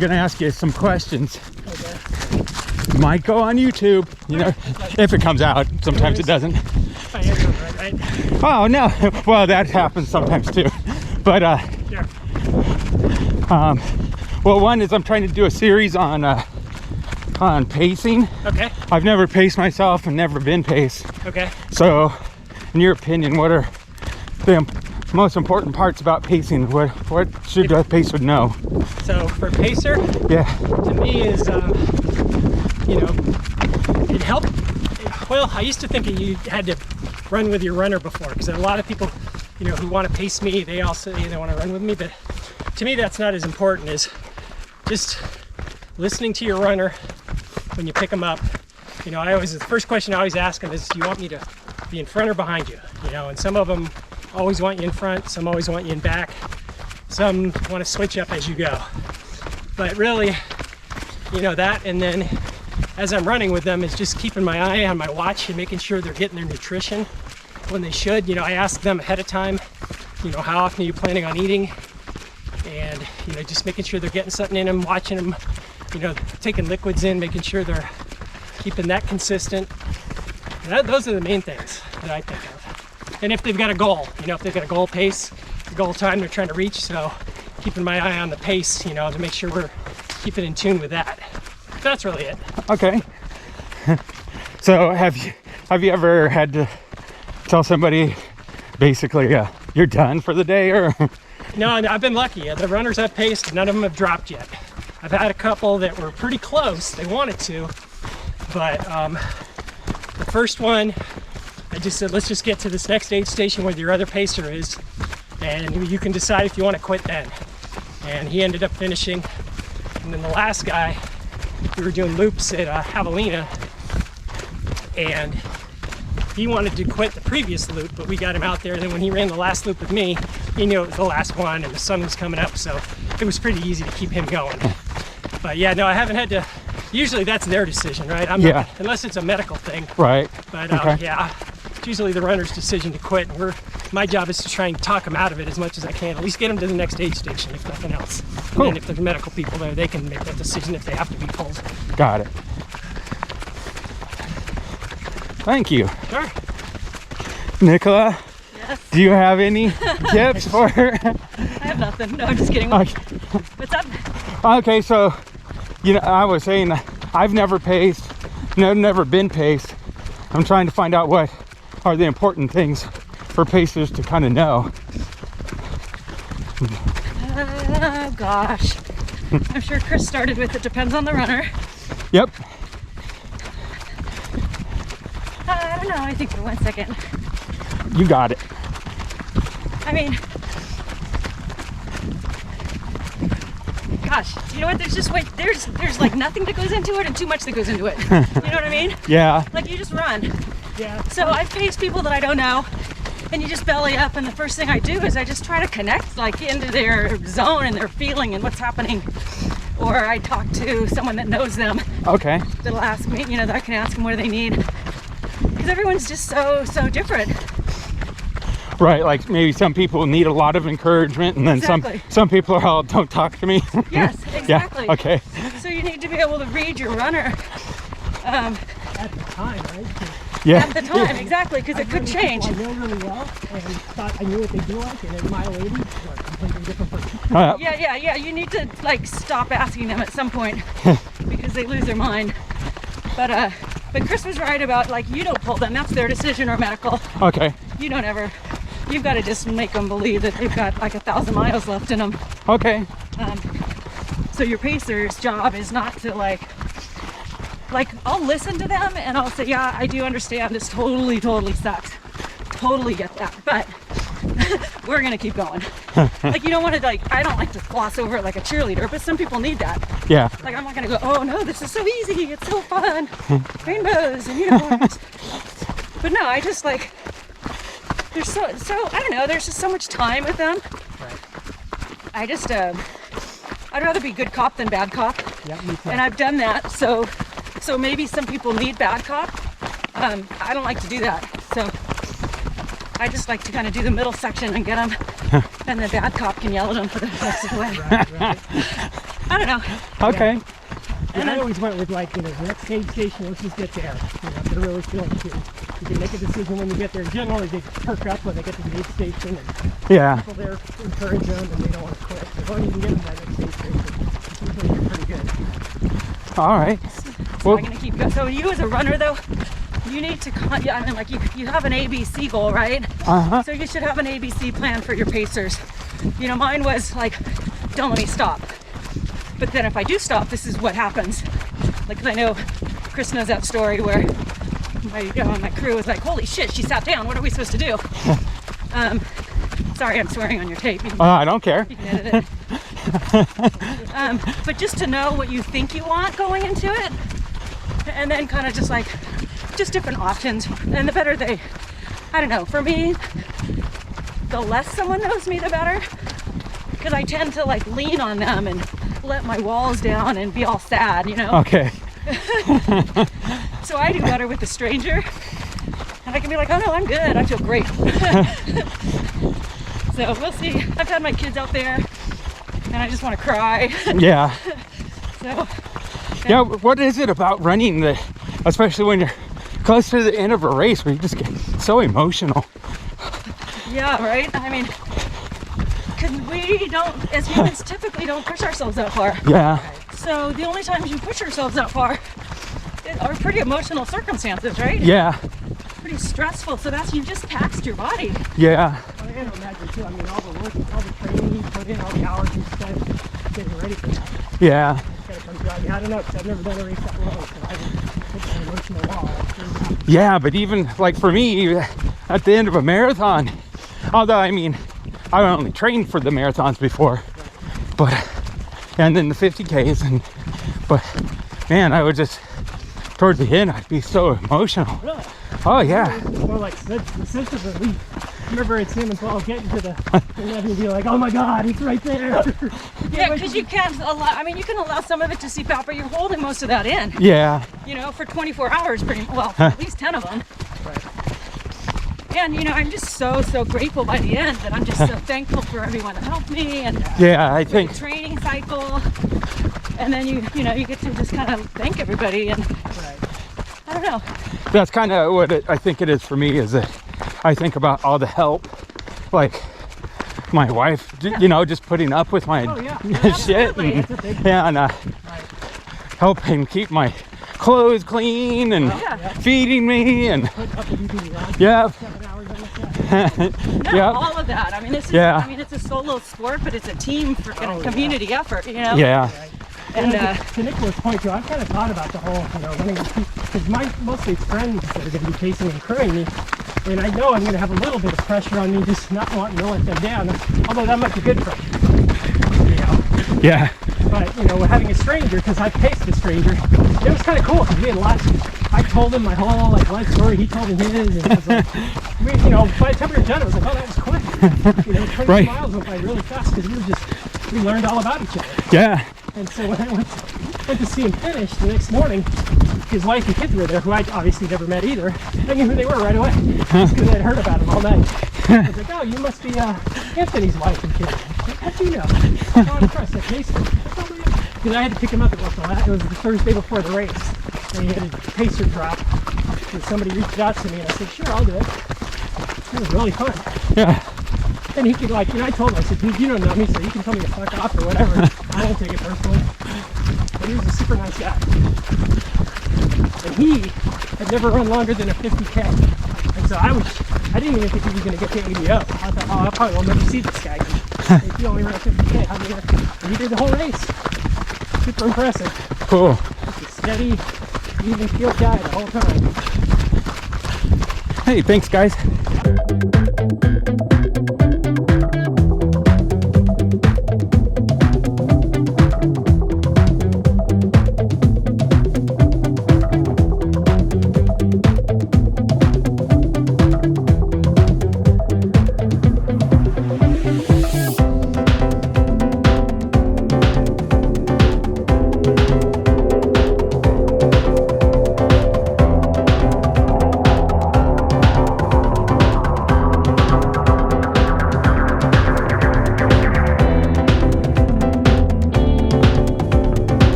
gonna ask you some questions. Okay. Might go on YouTube, you know, if it comes out. Sometimes it doesn't. If I answer them right? Oh no, well that happens sometimes too. But Sure. well, one is I'm trying to do a series on pacing. Okay. I've never paced myself and never been paced. Okay. So, in your opinion, what are the most important parts about pacing? What should a pacer know? So for pacer, Yeah. to me is, you know, it helped. Well, I used to think you had to run with your runner before, because a lot of people, you know, who want to pace me, they also they want to run with me. But to me, that's not as important as just listening to your runner when you pick them up. You know, the first question I always ask them is, do you want me to be in front or behind you? You know, and some of them always want you in front, some always want you in back, some want to switch up as you go. But really, you know, that, and then as I'm running with them, is just keeping my eye on my watch and making sure they're getting their nutrition when they should. You know, I ask them ahead of time, you know, how often are you planning on eating? And, you know, just making sure they're getting something in them, watching them, you know, taking liquids in, making sure they're keeping that consistent. Those are the main things that I think of. And if they've got a goal, you know, if they've got a goal pace, a goal time they're trying to reach, so keeping my eye on the pace, you know, to make sure we're keeping in tune with that. That's really it. Okay. So have you ever had to tell somebody basically you're done for the day, or? No, I've been lucky. The runners I've paced, none of them have dropped yet. I've had a couple that were pretty close. They wanted to, but the first one, I just said, let's just get to this next aid station where your other pacer is, and you can decide if you want to quit then. And he ended up finishing. And then the last guy, we were doing loops at Javelina, and he wanted to quit the previous loop, but we got him out there. And then when he ran the last loop with me, he knew it was the last one and the sun was coming up, so it was pretty easy to keep him going. But yeah, no, I haven't had to. Usually that's their decision, right? I'm not, unless it's a medical thing. Right. But okay. Yeah, it's usually the runner's decision to quit. And my job is to try and talk them out of it as much as I can. At least get them to the next aid station, if nothing else. Cool. And then if there's medical people there, they can make that decision if they have to be pulled. Got it. Thank you. Sure. Nicola, Yes. do you have any tips for her? I have nothing. No, I'm just kidding. Okay. What's up? Okay, so, you know, I was saying I've never paced, never been paced. I'm trying to find out what are the important things for pacers to kind of know. Oh, gosh. I'm sure Chris started with it depends on the runner. Yep. I don't know. I think for 1 second. You got it. I mean, gosh, you know what? There's just there's like nothing that goes into it and too much that goes into it. You know what I mean? Yeah. Like you just run. Yeah. So I've paced people that I don't know, and you just belly up, and the first thing I do is I just try to connect like into their zone and their feeling and what's happening. Or I talk to someone that knows them. Okay. That'll ask me, you know, that I can ask them what do they need. Because everyone's just so different. Right, like maybe some people need a lot of encouragement, and then Exactly. some people are all, don't talk to me. Yes, exactly. Yeah, okay. So you need to be able to read your runner At the time, right? Yeah. at the time, exactly, because it could change. I know really well, and thought I knew what they do like, and at mile 80, they're a completely different person. Yeah. You need to like stop asking them at some point because they lose their mind. But Chris was right about like you don't pull them; that's their decision or medical. Okay. You don't ever. You've got to just make them believe that they've got like 1,000 miles left in them. Okay. So your pacer's job is not to like I'll listen to them and I'll say, yeah, I do understand. This totally sucks. Totally get that, but we're gonna keep going. Like you don't want to I don't like to gloss over it like a cheerleader, but some people need that. Yeah. Like I'm not gonna go, oh no, this is so easy, it's so fun, rainbows and unicorns. But no, I just like there's so I don't know. There's just so much time with them. Right. I just I'd rather be good cop than bad cop. Yeah, me too. And I've done that. So maybe some people need bad cop. I don't like to do that. So I just like to kind of do the middle section and get them, and the bad cop can yell at them for the rest of the way. Right. I don't know. Okay. And I always went with like, the next aid station, let's just get there. If they're really feeling too. You can make a decision when you get there. Generally, they perk up when they get to the aid station, and Yeah. people there encourage them, and they don't want to quit. As long as you can get them by the next aid station, it's usually pretty good. All right. So I'm gonna keep going. So you as a runner though, you need to, I mean, like you have an ABC goal, right? Uh-huh. So you should have an ABC plan for your pacers. Mine was like, don't let me stop. But then if I do stop, this is what happens. Like, 'cause I know Chris knows that story where my crew was like, holy shit, she sat down. What are we supposed to do? Sorry, I'm swearing on your tape. I don't care. You can edit it. But just to know what you think you want going into it, and then kind of just different options. And the better I don't know, for me, the less someone knows me, the better. Because I tend to like lean on them and let my walls down and be all sad, Okay. So I do better with a stranger. And I can be like, oh no, I'm good. I feel great. So we'll see. I've had my kids out there and I just want to cry. Yeah. So Yeah, what is it about running that, especially when you're close to the end of a race, where you just get so emotional? yeah, right? I mean, because we don't, as humans, typically don't push ourselves that far. Yeah. So the only times you push yourselves that far are pretty emotional circumstances, right? Yeah. Pretty stressful. So you just taxed your body. Yeah. Well, I gotta imagine too. I mean, all the work, all the training you put in, all the hours you spent getting ready for that. Yeah. Gotta come through. I mean, I don't know, because I've never done a race that long, so I didn't hit that emotional wall. Yeah, but even like for me, at the end of a marathon, although I mean, I only trained for the marathons before, but and then the 50Ks, but man, I would just towards the end, I'd be so emotional. Really? Oh yeah. It's more like the sense of relief. I remember at Sam as well, getting to the 11 and be like, oh my God, it's right there. Yeah, because you can't allow, I mean, you can allow some of it to seep out, but you're holding most of that in. Yeah. For 24 hours, at least 10 of them. Right. And, I'm just so grateful by the end that I'm just so thankful for everyone that helped me and Yeah, I the think. training cycle. And then you get to just kind of thank everybody and Right. I don't know. That's kind of what I think it is for me, is that I think about all the help, like my wife, just putting up with my shit and, helping keep my clothes clean and feeding me and yeah. 7 hours on the side. No, Yeah. all of that. I mean, it's a solo sport, but it's a team freaking community effort, Yeah. And to Nicola's point too, I've kind of thought about the whole, running because mostly friends that are going to be chasing and crewing me, and I know I'm going to have a little bit of pressure on me just not wanting to let them down. Although that might be good for me, Yeah. But we're having a stranger, because I paced a stranger. It was kind of cool because we had lots. I told him my whole life story. He told me his, and it was like, by the time we were done, it was like, oh, that was quick. 20 miles went by really fast because we learned all about each other. Yeah. And so when I went to see him finish the next morning, his wife and kids were there, who I obviously never met either. I knew who they were right away, just because I'd heard about them all night. I was like, oh, you must be Anthony's wife and kids. How'd you know? Oh, I'm impressed. I paced him. Because I had to pick him up at Russell. It was the Thursday before the race. And he had a pacer drop. And somebody reached out to me, and I said, sure, I'll do it. It was really fun. Yeah. And he could I told him, I said, dude, you don't know me, so you can tell me to fuck off or whatever. I don't take it personally. But he was a super nice guy. And he had never run longer than a 50K. And so I didn't even think he was going to get to ADO. I thought, oh, I probably will never see this guy. If he only ran a 50K, and he did the whole race. Super impressive. Cool. Just a steady, even keel guy the whole time. Hey, thanks guys.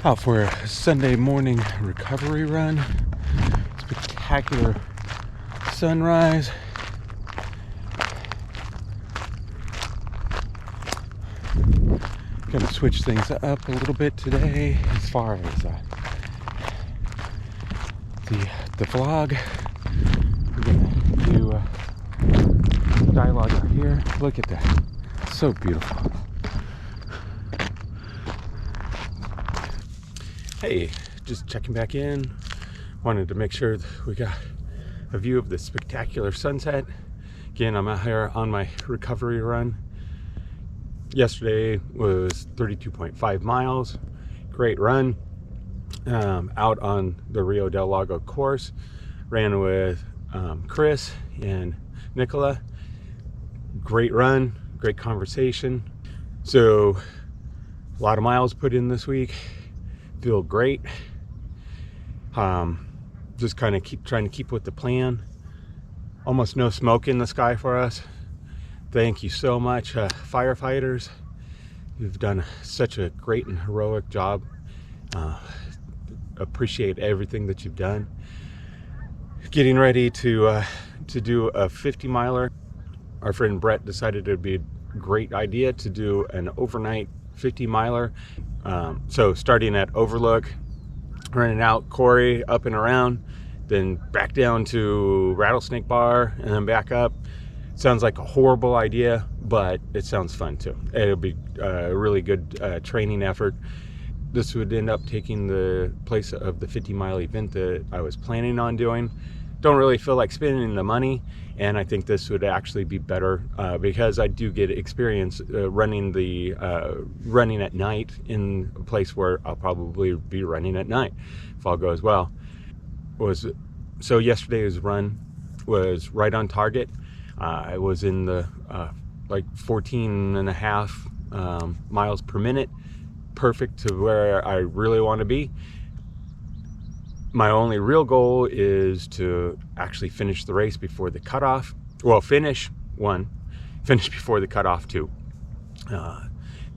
Out for a Sunday morning recovery run. Spectacular sunrise. Gonna switch things up a little bit today as far as the vlog. We're gonna do dialogue out here. Look at that, so beautiful. Hey, just checking back in. Wanted to make sure that we got a view of the spectacular sunset. Again, I'm out here on my recovery run. Yesterday was 32.5 miles. Great run. Out on the Rio Del Lago course. Ran with Chris and Nicola. Great run, great conversation. So, a lot of miles put in this week. Feel great. Just kind of trying to keep with the plan. Almost no smoke in the sky for us. Thank you so much, firefighters. You've done such a great and heroic job. Appreciate everything that you've done. Getting ready to do a 50 miler. Our friend Brett decided it would be a great idea to do an overnight 50 miler. So starting at Overlook, running out Corey up and around, then back down to Rattlesnake Bar, and then back up. Sounds like a horrible idea, but it sounds fun too. It'll be a really good training effort. This would end up taking the place of the 50-mile event that I was planning on doing. Don't really feel like spending the money, and I think this would actually be better because I do get experience running at night in a place where I'll probably be running at night if all goes well. So yesterday's run was right on target. I was in the like 14 and a half miles per minute, perfect to where I really want to be. My only real goal is to actually finish the race before the cutoff. Well, finish before the cutoff two.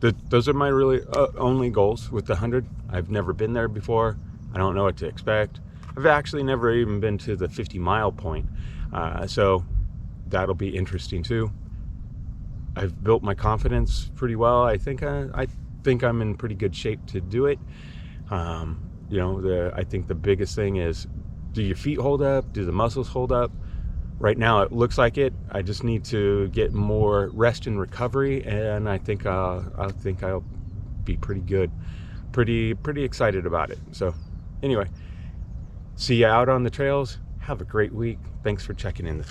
Those are my really only goals with the 100. I've never been there before. I don't know what to expect. I've actually never even been to the 50-mile point. So that'll be interesting too. I've built my confidence pretty well. I think I'm in pretty good shape to do it. You know, I think the biggest thing is, do your feet hold up? Do the muscles hold up? Right now it looks like it. I just need to get more rest and recovery, and I think I'll be pretty good. Pretty excited about it. So anyway, see you out on the trails. Have a great week. Thanks for checking in.